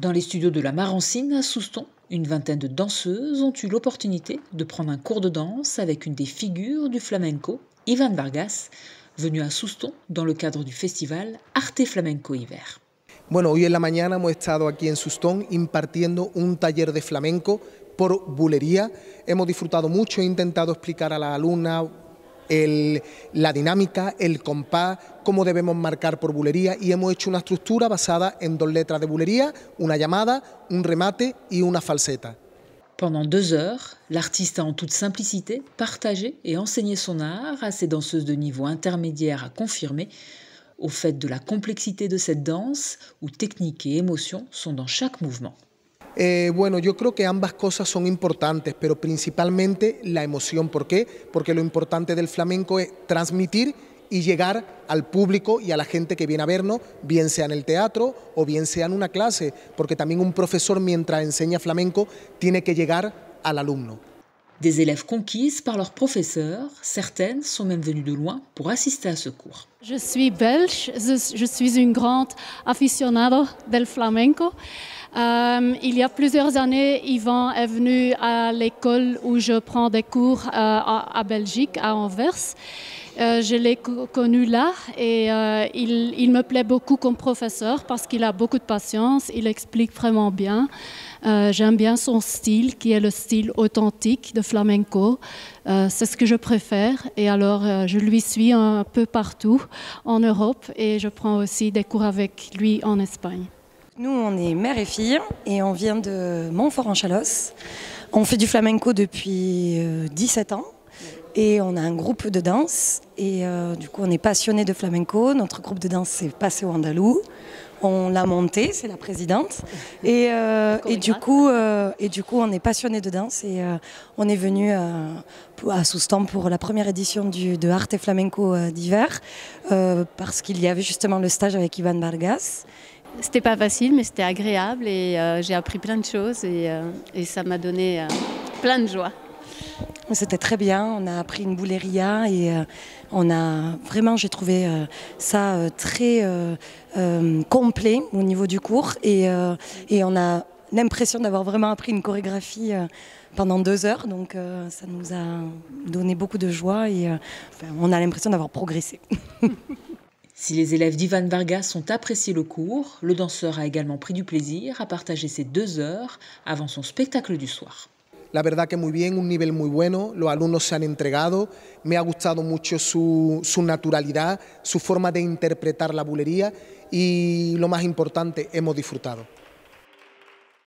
Dans les studios de la Marancine à Souston, une vingtaine de danseuses ont eu l'opportunité de prendre un cours de danse avec une des figures du flamenco, Iván Vargas, venu à Souston dans le cadre du festival Arte Flamenco Hiver. Bueno, hoy en la mañana hemos estado aquí en Souston impartiendo un taller de flamenco por bulería. Hemos disfrutado mucho, he intentado explicar a las alumnas la dinámica, el compás, cómo debemos marcar por bulería, y hemos hecho una estructura basada en 2 letras de bulería, una llamada, un remate y una falseta. Pendant 2 heures, l'artiste a en toute simplicité partagé et enseigné son art à ses danseuses de niveau intermédiaire à confirmer, au fait de la complexité de cette danse où technique et émotion sont dans chaque mouvement. Bueno, yo creo que ambas cosas son importantes, pero principalmente la emoción. ¿Por qué? Porque lo importante del flamenco es transmitir y llegar al público y a la gente que viene a vernos, bien sea en el teatro o bien sea en una clase, porque también un profesor mientras enseña flamenco tiene que llegar al alumno. Des élèves conquises par leurs professeurs, certaines sont même venues de loin pour assister à ce cours. Je suis belge, je suis une grande aficionado del flamenco. Il y a plusieurs années, Yvan est venu à l'école où je prends des cours à Belgique, à Anvers. Je l'ai connu là et il me plaît beaucoup comme professeur parce qu'il a beaucoup de patience, il explique vraiment bien. J'aime bien son style qui est le style authentique de flamenco. C'est ce que je préfère et alors je lui suis un peu partout en Europe et je prends aussi des cours avec lui en Espagne. Nous, on est mère et fille et on vient de Montfort-en-Chalosse. On fait du flamenco depuis 17 ans et on a un groupe de danse et du coup on est passionné de flamenco. Notre groupe de danse c'est Paseo Andalou. On l'a monté, c'est la présidente et du coup on est passionné de danse et on est venu à Souston pour la première édition de Arte Flamenco d'hiver parce qu'il y avait justement le stage avec Iván Vargas. C'était pas facile, mais c'était agréable et j'ai appris plein de choses et ça m'a donné plein de joie. C'était très bien, on a appris une bouleria et on a vraiment, j'ai trouvé ça très complet au niveau du cours et on a l'impression d'avoir vraiment appris une chorégraphie pendant 2 heures, donc ça nous a donné beaucoup de joie et on a l'impression d'avoir progressé. Si les élèves d'Iván Vargas ont apprécié le cours, le danseur a également pris du plaisir à partager ces 2 heures avant son spectacle du soir. La verdad que muy bien, un nivel muy bueno, los alumnos se han entregado, me ha gustado mucho su naturalidad, su forma de interpretar la bulería y lo más importante, hemos disfrutado.